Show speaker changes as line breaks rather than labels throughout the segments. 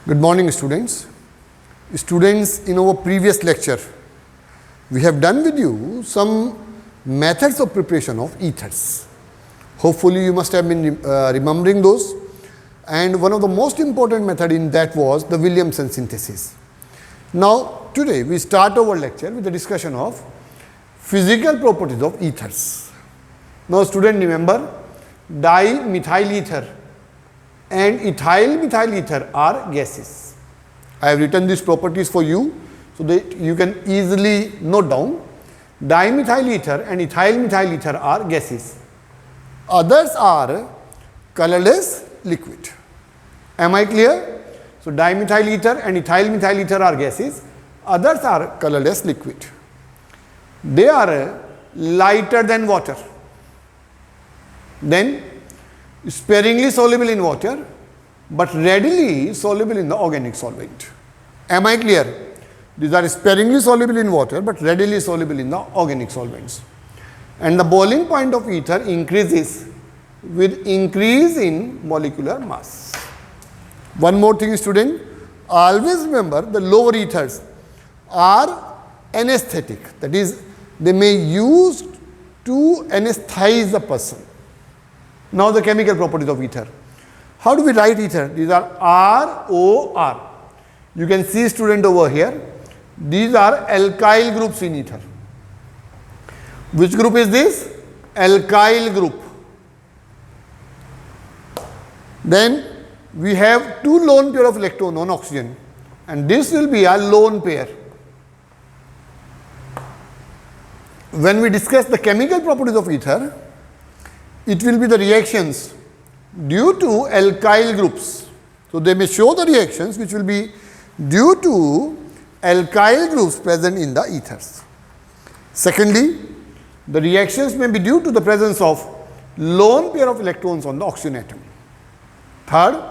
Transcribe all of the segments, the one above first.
Good morning, students. Students, in our previous lecture, we have done with you some methods of preparation of ethers. Hopefully, you must have been remembering those. And one of the most important method in that was the Williamson synthesis. Now, today we start our lecture with the discussion of physical properties of ethers. Now, student, remember, dimethyl ether and ethyl methyl ether are gases. I have written these properties for you so that you can easily note down. Dimethyl ether and ethyl methyl ether are gases. Others are colorless liquid. Am I clear? So, dimethyl ether and ethyl methyl ether are gases. Others are colorless liquid. They are lighter than water. Then sparingly soluble in water, but readily soluble in the organic solvent. Am I clear? These are sparingly soluble in water, but readily soluble in the organic solvents. And the boiling point of ether increases with increase in molecular mass. One more thing, student, always remember the lower ethers are anesthetic. That is, they may use to anesthetize the person. Now, the chemical properties of ether. How do we write ether? These are ROR. You can see, student, over here. These are alkyl groups in ether. Which group is this? Alkyl group. Then we have two lone pair of electron on oxygen, and this will be a lone pair. When we discuss the chemical properties of ether, it will be the reactions due to alkyl groups. So, they may show the reactions which will be due to alkyl groups present in the ethers. Secondly, the reactions may be due to the presence of lone pair of electrons on the oxygen atom. Third,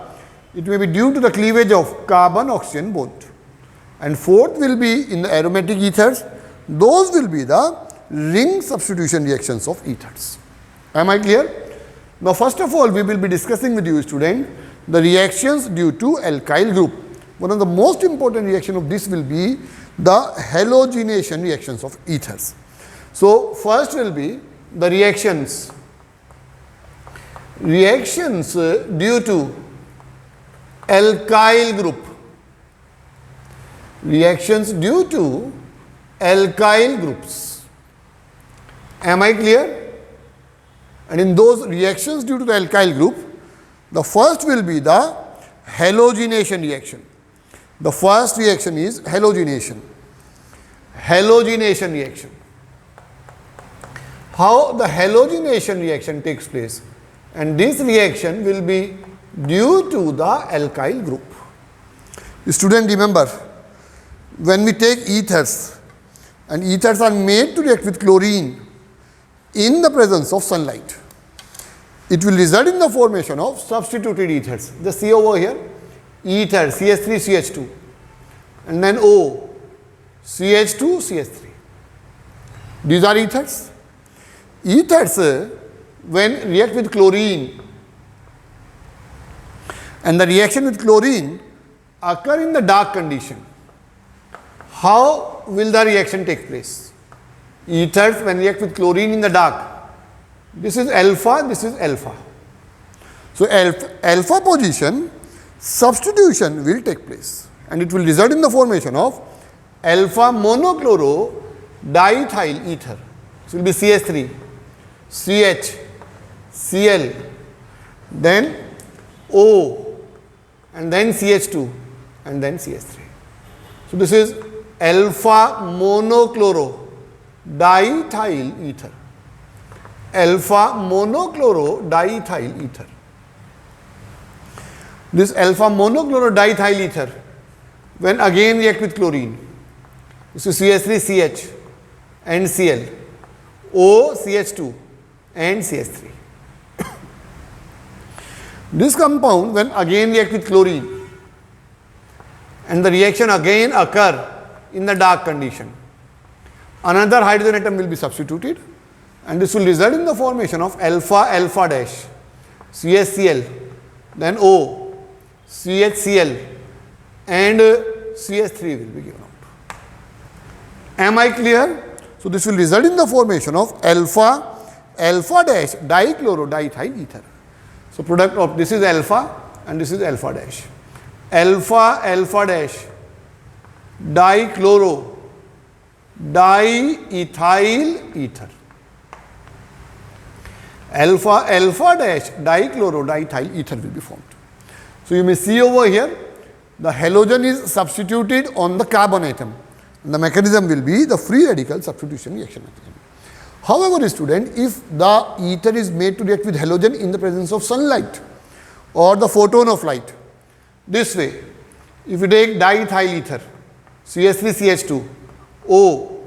it may be due to the cleavage of carbon-oxygen bond. And fourth will be in the aromatic ethers. Those will be the ring substitution reactions of ethers. Am I clear? Now, first of all, we will be discussing with you, student, the reactions due to alkyl group. One of the most important reaction of this will be the halogenation reactions of ethers. So, first will be the reactions due to alkyl group. Reactions due to alkyl groups. Am I clear? And in those reactions due to the alkyl group, the first will be the halogenation reaction. The first reaction is halogenation. Halogenation reaction. How the halogenation reaction takes place? And this reaction will be due to the alkyl group. Student, remember, when we take ethers, and ethers are made to react with chlorine in the presence of sunlight, it will result in the formation of substituted ethers. Just see over here, ether CH3 CH2 and then O CH2 CH3. These are ethers. Ethers, when react with chlorine, and the reaction with chlorine occur in the dark condition, how will the reaction take place? Ethers, when react with chlorine in the dark, this is alpha, this is alpha. So, alpha position substitution will take place, and it will result in the formation of alpha monochloro diethyl ether. So, it will be CH3, CH, Cl, then O, and then CH2, and then CH3. So, this is alpha monochloro diethyl ether. Alpha monochloro diethyl ether. This alpha monochloro diethyl ether, when again react with chlorine, this is CH3 CH and Cl, O CH2 and CH3. This compound, when again react with chlorine, and the reaction again occur in the dark condition, another hydrogen atom will be substituted, and this will result in the formation of alpha alpha dash CHCl, then O, CHCl, and CH3 will be given out. Am I clear? So this will result in the formation of alpha dash dichlorodiethyl ether. So product of this is alpha and this is alpha dash. Alpha dash dichloro diethyl ether. Alpha dash dichlorodiethyl ether will be formed. So you may see over here the halogen is substituted on the carbon atom. And the mechanism will be the free radical substitution reaction mechanism. However, student, if the ether is made to react with halogen in the presence of sunlight or the photon of light, this way, if you take diethyl ether, CH3, CH2, O,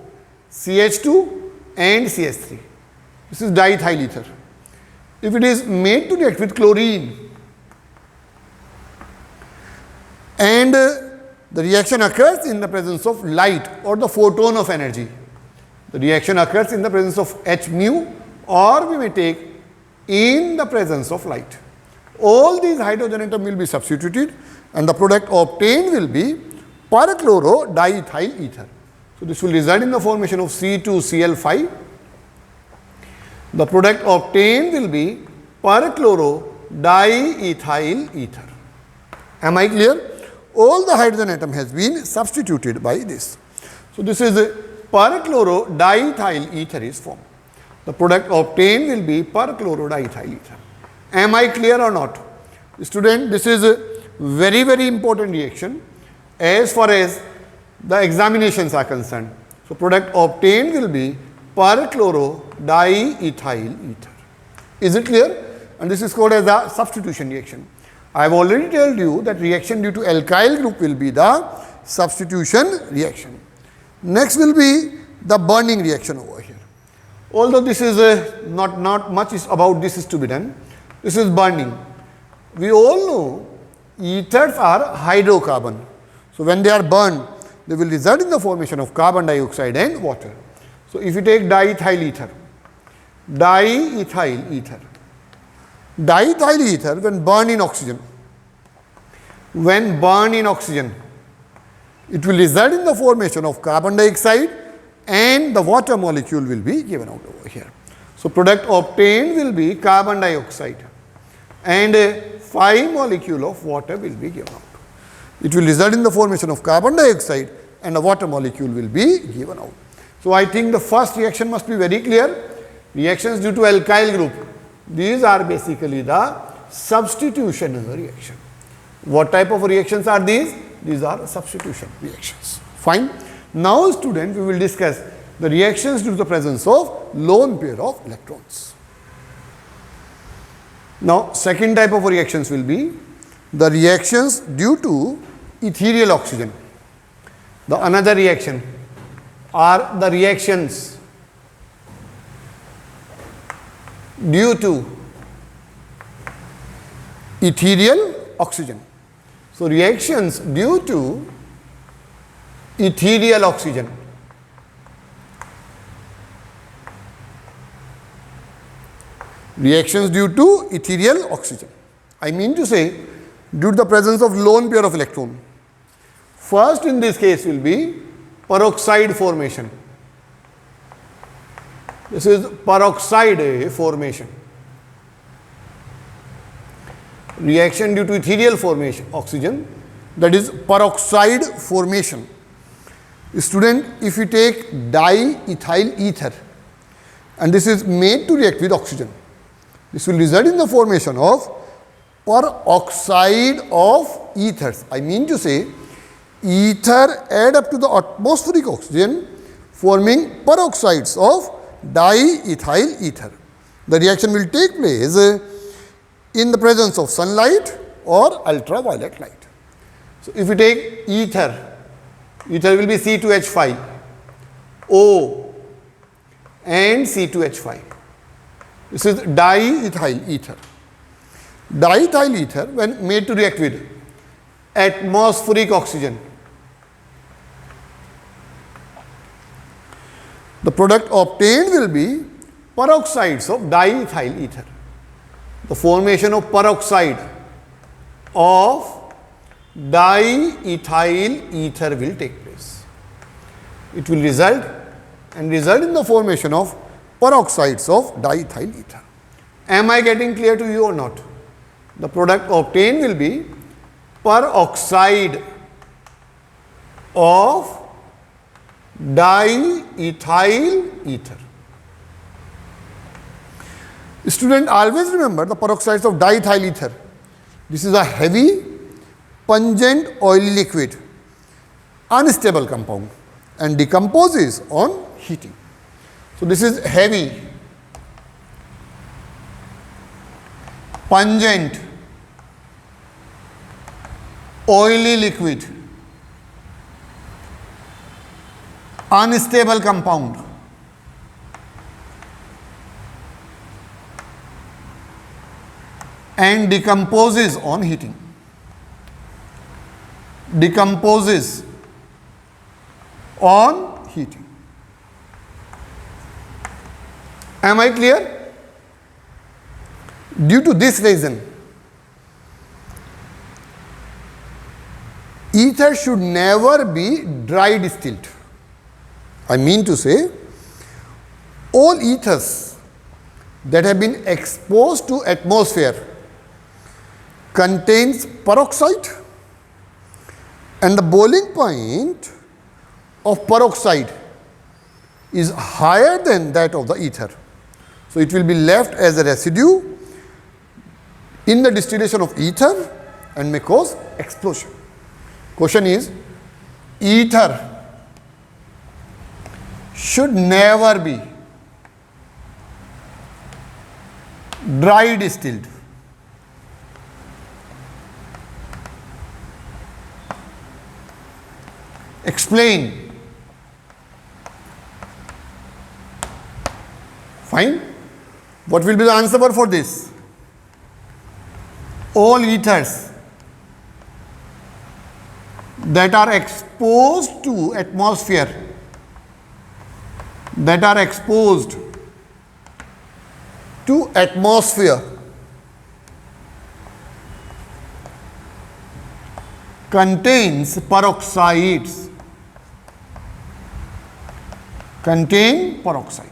CH2 and CH3, this is diethyl ether. If it is made to react with chlorine and the reaction occurs in the presence of light or the photon of energy, the reaction occurs in the presence of H mu, or we may take in the presence of light. All these hydrogen atoms will be substituted and the product obtained will be perchlorodiethyl ether. So this will result in the formation of C2Cl5. The product obtained will be perchlorodiethyl ether. Am I clear? All the hydrogen atom has been substituted by this. So this is perchlorodiethyl ether is formed. The product obtained will be perchlorodiethyl ether. Am I clear or not? Student, this is a very, very important reaction as far as the examinations are concerned. So product obtained will be perchlorodiethyl ether. Is it clear? And this is called as a substitution reaction. I have already told you that reaction due to alkyl group will be the substitution reaction. Next will be the burning reaction over here. Although this is not much is about this is to be done. This is burning. We all know ethers are hydrocarbon. So when they are burned, they will result in the formation of carbon dioxide and water. So if you take diethyl ether when burned in oxygen, it will result in the formation of carbon dioxide and the water molecule will be given out over here. So product obtained will be carbon dioxide and 5 molecule of water will be given out. It will result in the formation of carbon dioxide and a water molecule will be given out. So I think the first reaction must be very clear. Reactions due to alkyl group, these are basically the substitution reaction. What type of reactions are these? These are substitution reactions. Fine. Now student, we will discuss the reactions due to the presence of lone pair of electrons. Now second type of reactions will be the reactions due to ethereal oxygen. The another reaction are the reactions due to ethereal oxygen. So reactions due to ethereal oxygen. Reactions due to ethereal oxygen. I mean to say due to the presence of lone pair of electron. First in this case will be peroxide formation. This is peroxide formation. Reaction due to ethereal formation oxygen, that is peroxide formation. Student, if you take diethyl ether and this is made to react with oxygen, this will result in the formation of peroxide of ethers. I mean to say ether add up to the atmospheric oxygen forming peroxides of diethyl ether. The reaction will take place in the presence of sunlight or ultraviolet light. So if you take ether will be C2H5, O and C2H5. This is diethyl ether. Diethyl ether when made to react with atmospheric oxygen, the product obtained will be peroxides of diethyl ether. The formation of peroxide of diethyl ether will take place. It will result in the formation of peroxides of diethyl ether. Am I getting clear to you or not? The product obtained will be peroxide of diethyl ether. Student, always remember the peroxides of diethyl ether. This is a heavy, pungent, oily liquid, unstable compound, and decomposes on heating. So this is heavy, pungent, oily liquid, unstable compound. And decomposes on heating. Decomposes on heating. Am I clear? Due to this reason, ether should never be dry distilled. I mean to say, all ethers that have been exposed to atmosphere contains peroxide, and the boiling point of peroxide is higher than that of the ether. So it will be left as a residue in the distillation of ether and may cause explosion. Question is, ether should never be dry distilled. Explain. Fine. What will be the answer for this? All ethers that are exposed to atmosphere, contains peroxides. Contain peroxide.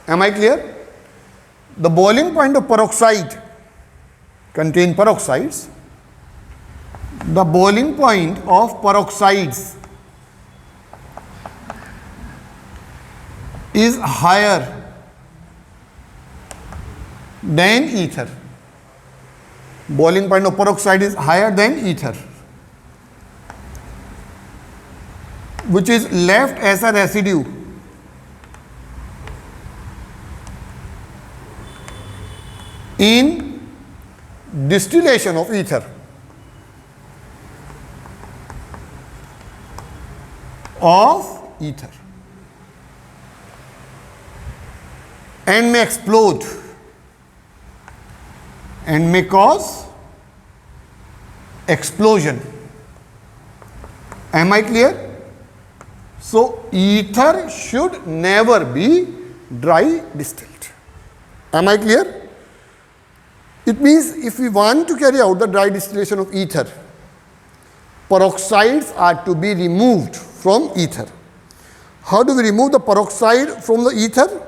Am I clear? The boiling point of peroxide contain peroxides. The boiling point of peroxides is higher than ether. Boiling point of peroxide is higher than ether, which is left as a residue in distillation of ether and may explode and may cause explosion. Am I clear? So ether should never be dry distilled. Am I clear? It means if we want to carry out the dry distillation of ether, peroxides are to be removed from ether. How do we remove the peroxide from the ether?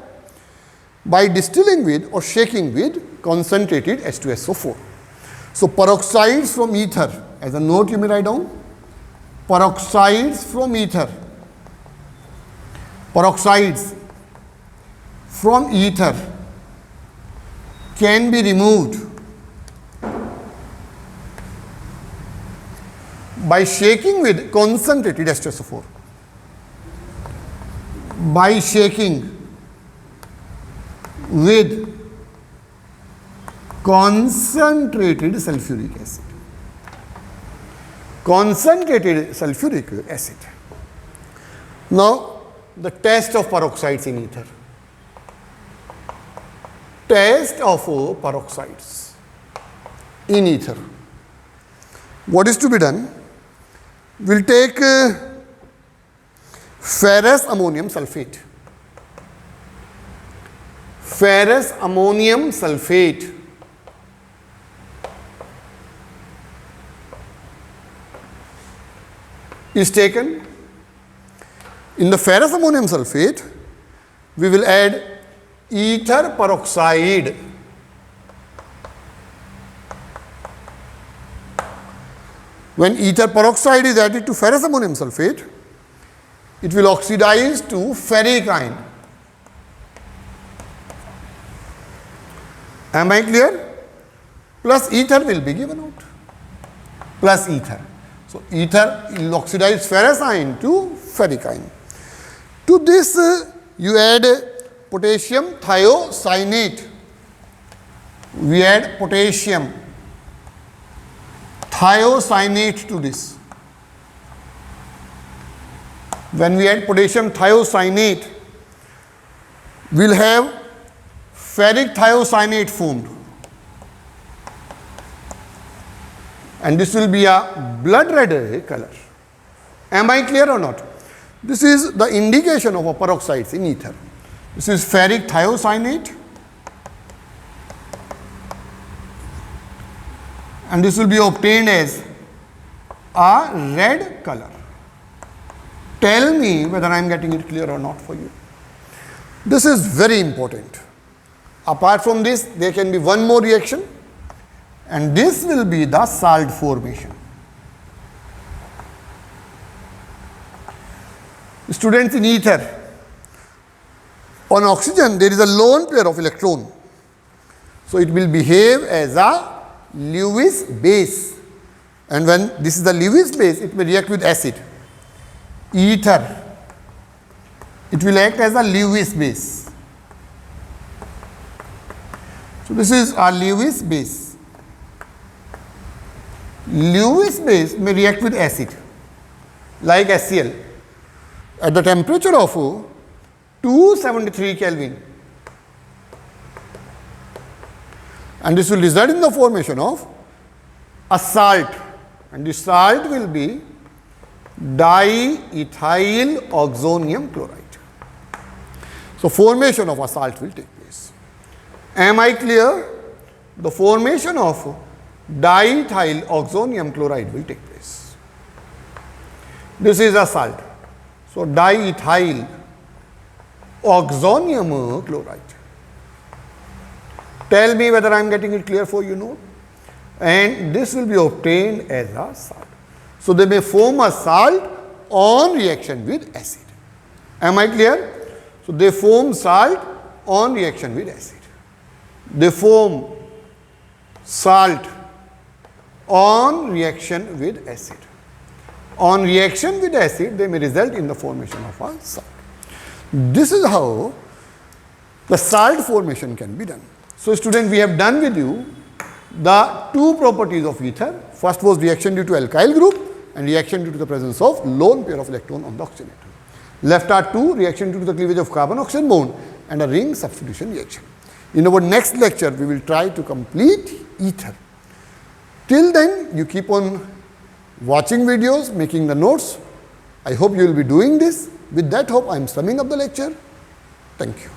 By distilling with or shaking with concentrated H2SO4. So peroxides from ether, as a note you may write down, peroxides from ether can be removed by shaking with concentrated H2SO4. By shaking with concentrated sulfuric acid. Concentrated sulfuric acid. Now, the test of peroxides in ether. Test of peroxides in ether. What is to be done? We'll take ferrous ammonium sulfate. Ferrous ammonium sulfate is taken. In the ferrous ammonium sulfate, we will add ether peroxide. When ether peroxide is added to ferrous ammonium sulfate, it will oxidize to ferric ion. Am I clear? Plus ether will be given out. Plus ether. So ether will oxidize ferrous ion to ferric ion. To this you add potassium thiocyanate. We add potassium thiocyanate to this. When we add potassium thiocyanate, we will have ferric thiocyanate formed. And this will be a blood red color. Am I clear or not? This is the indication of a peroxides in ether. This is ferric thiocyanate. And this will be obtained as a red color. Tell me whether I am getting it clear or not for you. This is very important. Apart from this, there can be one more reaction, and this will be the salt formation. Students, in ether, on oxygen there is a lone pair of electron. So it will behave as a Lewis base, and when this is the Lewis base, it may react with acid. Ether, it will act as a Lewis base. So this is a Lewis base. Lewis base may react with acid like HCl at the temperature of 273 Kelvin, and this will result in the formation of a salt, and this salt will be diethyl oxonium chloride. So formation of a salt will take place. Am I clear? The formation of diethyl oxonium chloride will take place. This is a salt. So diethyl oxonium chloride. Tell me whether I am getting it clear for you, no? And this will be obtained as a salt. So they may form a salt on reaction with acid. Am I clear? So they form salt on reaction with acid. They form salt on reaction with acid. On reaction with acid, they may result in the formation of a salt. This is how the salt formation can be done. So student, we have done with you the two properties of ether. First was reaction due to alkyl group and reaction due to the presence of lone pair of electron on the oxygen atom. Left are two, reaction due to the cleavage of carbon-oxygen bond and a ring substitution reaction. In our next lecture, we will try to complete ether. Till then, you keep on watching videos, making the notes. I hope you will be doing this. With that hope, I am summing up the lecture. Thank you.